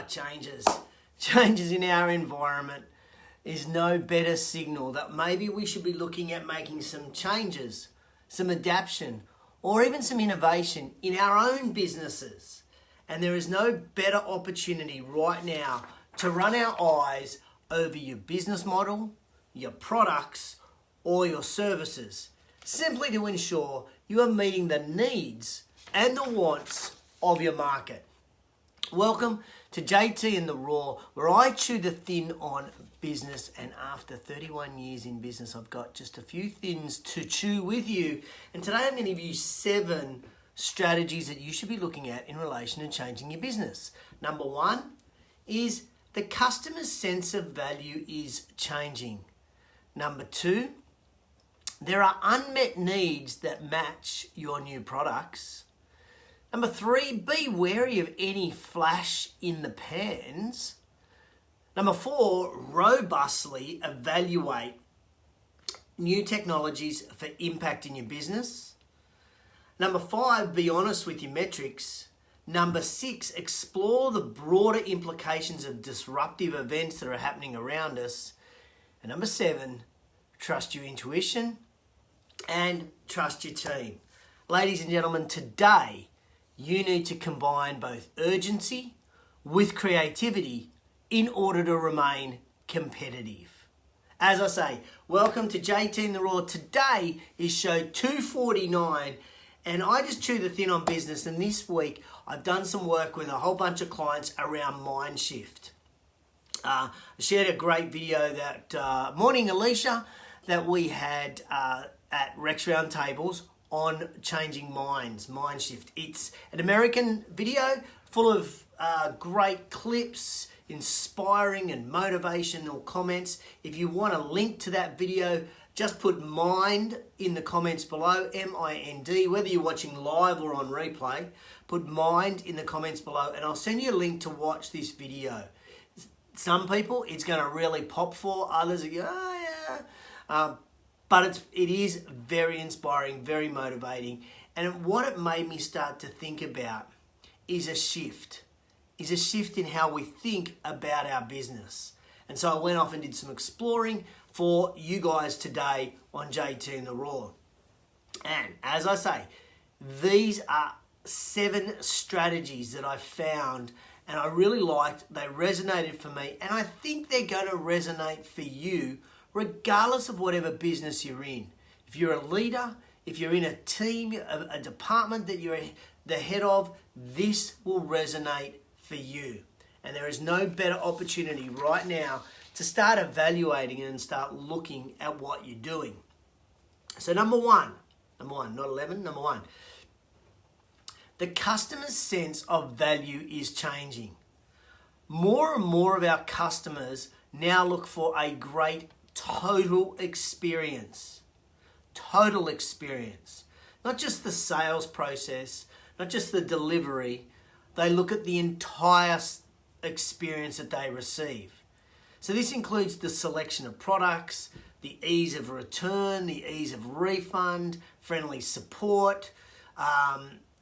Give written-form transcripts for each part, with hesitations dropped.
Changes. Changes in our environment is no better signal that maybe we should be looking at making some changes, some adaptation, or even some innovation in our own businesses. And there is no better opportunity right now to run our eyes over your business model, your products, or your services, simply to ensure you are meeting the needs and the wants of your market. Welcome to JTInTheRaw, where I chew the thin on business, and after 31 years in business, I've got just a few thins to chew with you. And today I'm going to give you 7 strategies that you should be looking at in relation to changing your business. Number 1 is the customer's sense of value is changing. Number 2, there are unmet needs that match your new products. Number 3, be wary of any flash in the pans. Number 4, robustly evaluate new technologies for impact in your business. Number 5, be honest with your metrics. Number 6, explore the broader implications of disruptive events that are happening around us. And number 7, trust your intuition and trust your team. Ladies and gentlemen, today you need to combine both urgency with creativity in order to remain competitive. As I say, welcome to JTInTheRaw. Today is show 249, and I just chew the thin on business, and this week I've done some work with a whole bunch of clients around mind shift. I shared a great video that morning, Alicia, that we had at Rex Roundtables on changing minds, mind shift. It's an American video full of great clips, inspiring and motivational comments. If you want a link to that video, just put mind in the comments below, M-I-N-D, whether you're watching live or on replay, put mind in the comments below and I'll send you a link to watch this video. Some people it's going to really pop for, others are going, oh yeah. But it is very inspiring, very motivating. And what it made me start to think about is a shift in how we think about our business. And so I went off and did some exploring for you guys today on JTInTheRaw. And as I say, these are 7 strategies that I found and I really liked. They resonated for me, and I think they're going to resonate for you regardless of whatever business you're in. If you're a leader, if you're in a team, a department that you're the head of, this will resonate for you. And there is no better opportunity right now to start evaluating and start looking at what you're doing. So number one, not 11, number 1. The customer's sense of value is changing. More and more of our customers now look for a great total experience. Not just the sales process, not just the delivery. They look at the entire experience that they receive. So this includes the selection of products, the ease of return, the ease of refund, friendly support,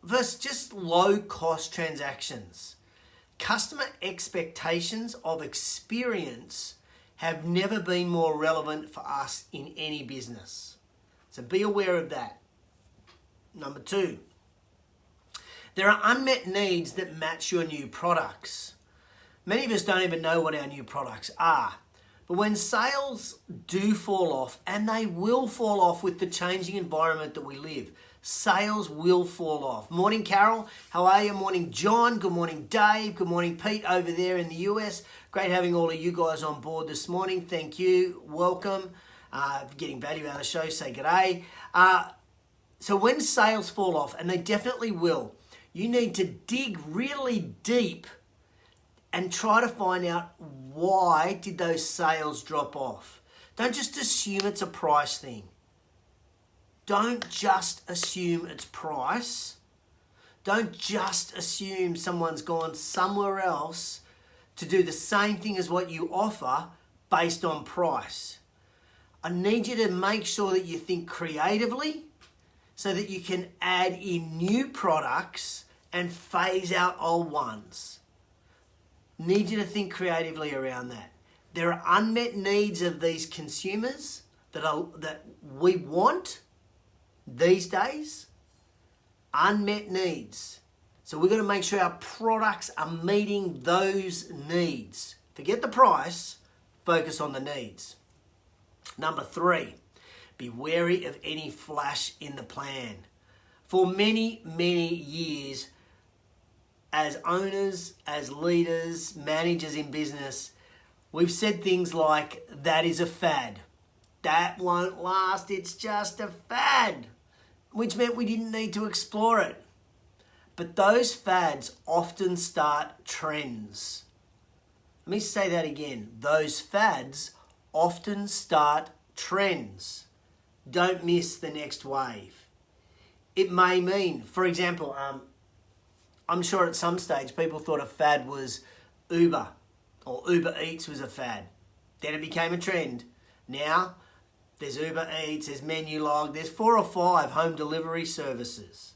versus just low-cost transactions. Customer expectations of experience have never been more relevant for us in any business. So be aware of that. Number 2, there are unmet needs that match your new products. Many of us don't even know what our new products are. But when sales do fall off, and they will fall off with the changing environment that we live, sales will fall off. Morning, Carol. How are you? Morning, John. Good morning, Dave. Good morning, Pete, over there in the US. Great having all of you guys on board this morning. Thank you. Welcome. Getting value out of the show, say g'day. So when sales fall off, and they definitely will, you need to dig really deep and try to find out why did those sales drop off. Don't just assume it's a price thing. Don't just assume it's price. Don't just assume someone's gone somewhere else to do the same thing as what you offer based on price. I need you to make sure that you think creatively so that you can add in new products and phase out old ones. Need you to think creatively around that. There are unmet needs of these consumers that we want these days. Unmet needs. So we've got to make sure our products are meeting those needs. Forget the price, focus on the needs. Number 3, be wary of any flash in the plan. For many, many years, as owners, as leaders, managers in business, we've said things like, that is a fad. That won't last, it's just a fad. Which meant we didn't need to explore it. But those fads often start trends. Let me say that again. Those fads often start trends. Don't miss the next wave. It may mean, for example, I'm sure at some stage people thought a fad was Uber, or Uber Eats was a fad. Then it became a trend. Now there's Uber Eats, there's Menulog, there's 4 or 5 home delivery services.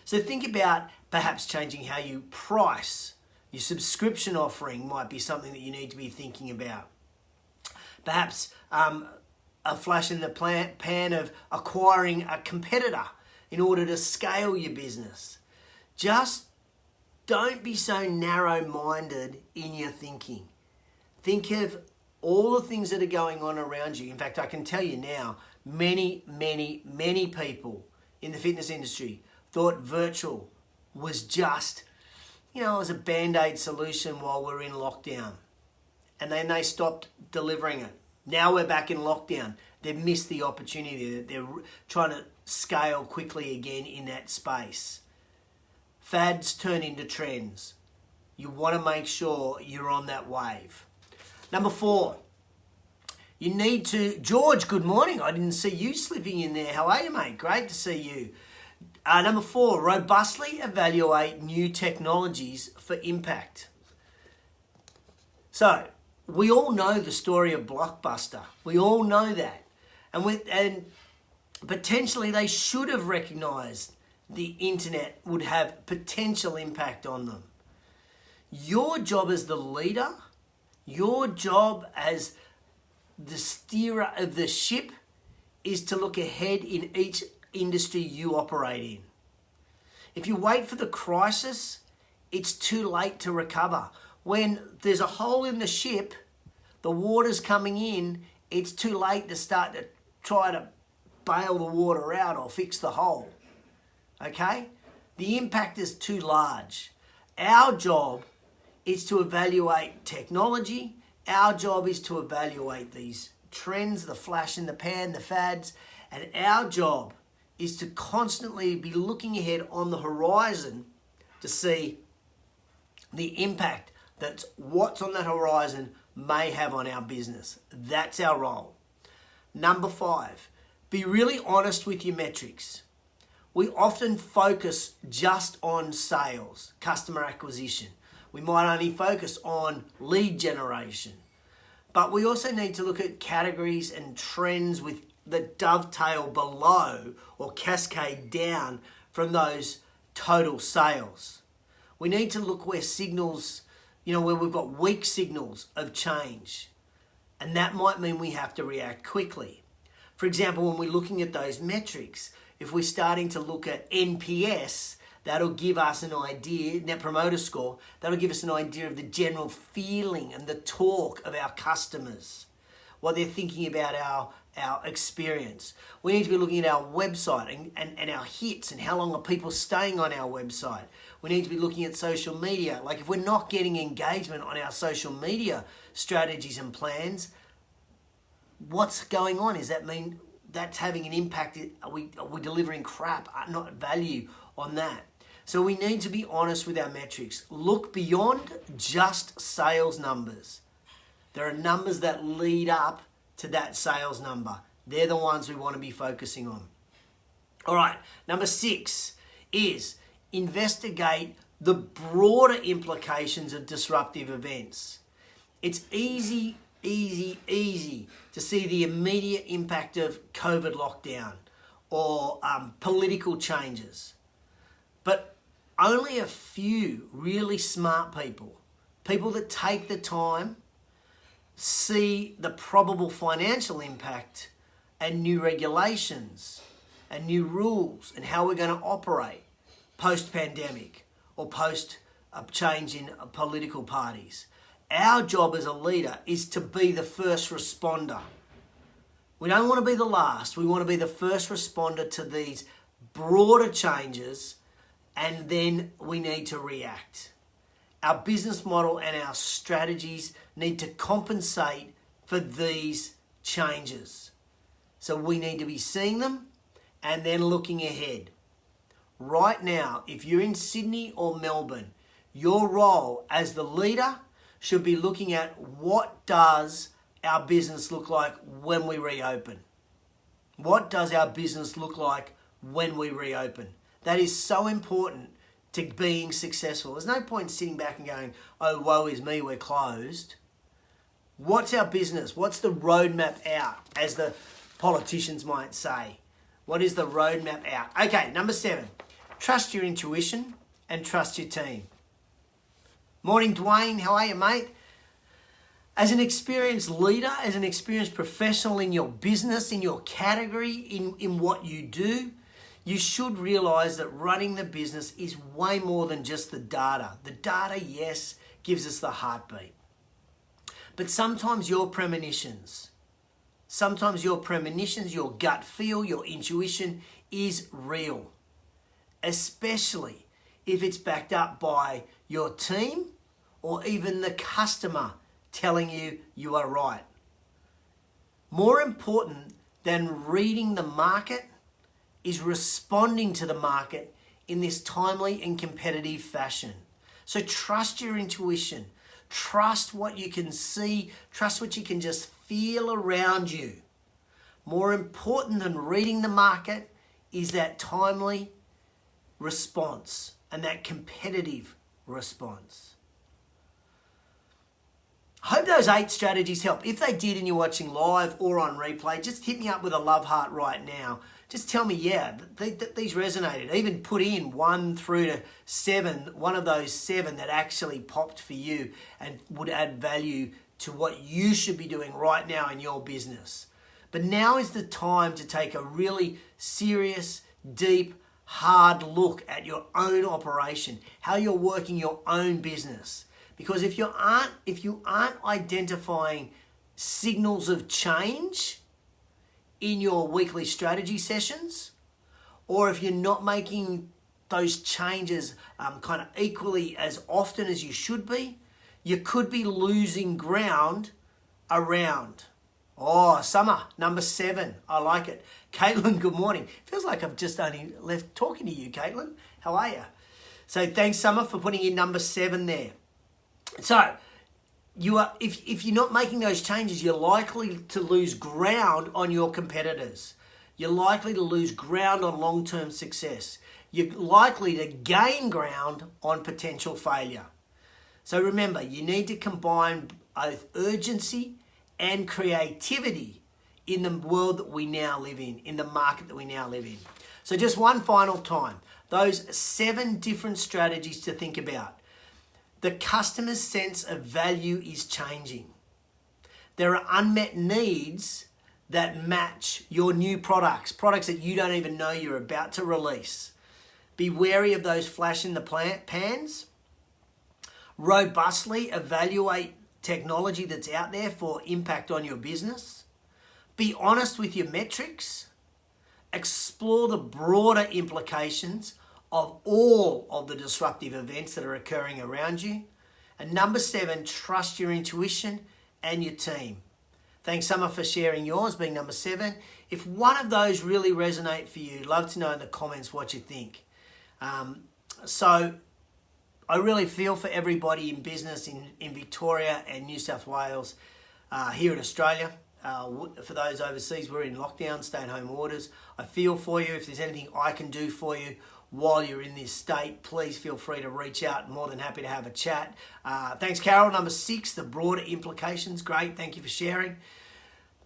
So think about perhaps changing how you price. Your subscription offering might be something that you need to be thinking about. Perhaps a flash in the pan of acquiring a competitor in order to scale your business. Just don't be so narrow-minded in your thinking. Think of all the things that are going on around you. In fact, I can tell you now, many, many, many people in the fitness industry thought virtual was just, it was a band-aid solution while we're in lockdown. And then they stopped delivering it. Now we're back in lockdown. They've missed the opportunity. They're trying to scale quickly again in that space. Fads turn into trends. You want to make sure you're on that wave. Number 4, you need to... George, good morning. I didn't see you slipping in there. How are you, mate? Great to see you. Number 4, robustly evaluate new technologies for impact. So, we all know the story of Blockbuster. We all know that. And potentially they should have recognised the internet would have potential impact on them. Your job as the leader, your job as the steerer of the ship is to look ahead in each industry you operate in. If you wait for the crisis, it's too late to recover. When there's a hole in the ship, the water's coming in, it's too late to start to try to bail the water out or fix the hole. Okay? The impact is too large. Our job is to evaluate technology. Our job is to evaluate these trends, the flash in the pan, the fads. And our job is to constantly be looking ahead on the horizon to see the impact that what's on that horizon may have on our business. That's our role. Number 5, be really honest with your metrics. We often focus just on sales, customer acquisition. We might only focus on lead generation. But we also need to look at categories and trends that dovetail below or cascade down from those total sales. We need to look where signals, where we've got weak signals of change. And that might mean we have to react quickly. For example, when we're looking at those metrics, if we're starting to look at NPS, that'll give us an idea, Net Promoter Score, that'll give us an idea of the general feeling and the talk of our customers, what they're thinking about our experience. We need to be looking at our website and our hits and how long are people staying on our website. We need to be looking at social media. Like if we're not getting engagement on our social media strategies and plans, what's going on? Does that mean that's having an impact? Are we delivering crap, not value on that? So we need to be honest with our metrics. Look beyond just sales numbers. There are numbers that lead up to that sales number. They're the ones we want to be focusing on. All right, number 6 is investigate the broader implications of disruptive events. It's easy to see the immediate impact of COVID lockdown or political changes. But only a few really smart people People that take the time, see the probable financial impact and new regulations and new rules and how we're going to operate post-pandemic or post a change in political parties. Our job as a leader is to be the first responder. We don't want to be the last. We want to be the first responder to these broader changes, and then we need to react. Our business model and our strategies need to compensate for these changes. So we need to be seeing them and then looking ahead. Right now, if you're in Sydney or Melbourne, your role as the leader should be looking at what does our business look like when we reopen. What does our business look like when we reopen? That is so important to being successful. There's no point sitting back and going, oh, woe is me, we're closed. What's our business? What's the roadmap out, as the politicians might say? What is the roadmap out? Okay, number 7, trust your intuition and trust your team. Morning, Dwayne. How are you, mate? As an experienced leader, as an experienced professional in your business, in your category, in what you do, you should realize that running the business is way more than just the data. The data, yes, gives us the heartbeat. But sometimes your premonitions, your gut feel, your intuition is real. Especially if it's backed up by your team or even the customer telling you you are right. More important than reading the market is responding to the market in this timely and competitive fashion. So trust your intuition. Trust what you can see. Trust what you can just feel around you. More important than reading the market is that timely response and that competitive response. I hope those 8 strategies help. If they did and you're watching live or on replay, just hit me up with a love heart right now. Just tell me, yeah, these resonated. Even put in 1 through to 7, one of those 7 that actually popped for you and would add value to what you should be doing right now in your business. But now is the time to take a really serious, deep, hard look at your own operation, how you're working your own business. Because if you aren't identifying signals of change in your weekly strategy sessions, or if you're not making those changes kind of equally as often as you should be, you could be losing ground around. Oh, Summer, number 7. I like it. Caitlin, good morning. Feels like I've just only left talking to you, Caitlin. How are you? So thanks, Summer, for putting in number 7 there. So if you're not making those changes, you're likely to lose ground on your competitors. You're likely to lose ground on long-term success. You're likely to gain ground on potential failure. So remember, you need to combine both urgency and creativity in the world that we now live in the market that we now live in. So just one final time, those 7 different strategies to think about. The customer's sense of value is changing. There are unmet needs that match your new products that you don't even know you're about to release. Be wary of those flash in the pans. Robustly evaluate technology that's out there for impact on your business. Be honest with your metrics. Explore the broader implications of all of the disruptive events that are occurring around you. And number 7, trust your intuition and your team. Thanks, Summer, for sharing yours, being number 7. If one of those really resonate for you, love to know in the comments what you think. So I really feel for everybody in business in Victoria and New South Wales, here in Australia. For those overseas, we're in lockdown, stay-at-home orders. I feel for you. If there's anything I can do for you while you're in this state, please feel free to reach out. I'm more than happy to have a chat. Thanks, Carol. Number 6, the broader implications. Great. Thank you for sharing.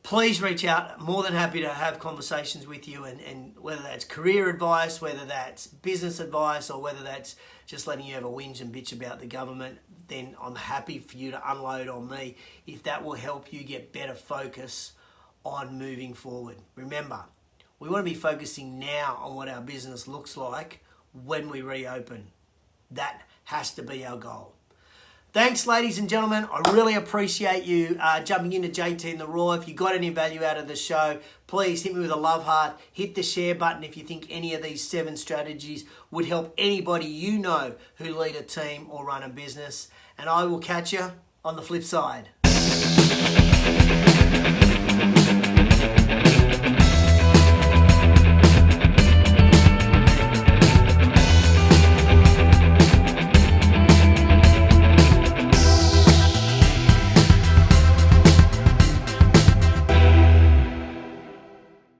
please reach out. More than happy to have conversations with you, and whether that's career advice, whether that's business advice, or whether that's just letting you have a whinge and bitch about the government, then I'm happy for you to unload on me if that will help you get better focus on moving forward. Remember, we want to be focusing now on what our business looks like when we reopen. That has to be our goal. Thanks, ladies and gentlemen. I really appreciate you jumping into JTInTheRaw. If you got any value out of the show, please hit me with a love heart. Hit the share button if you think any of these 7 strategies would help anybody you know who lead a team or run a business. And I will catch you on the flip side.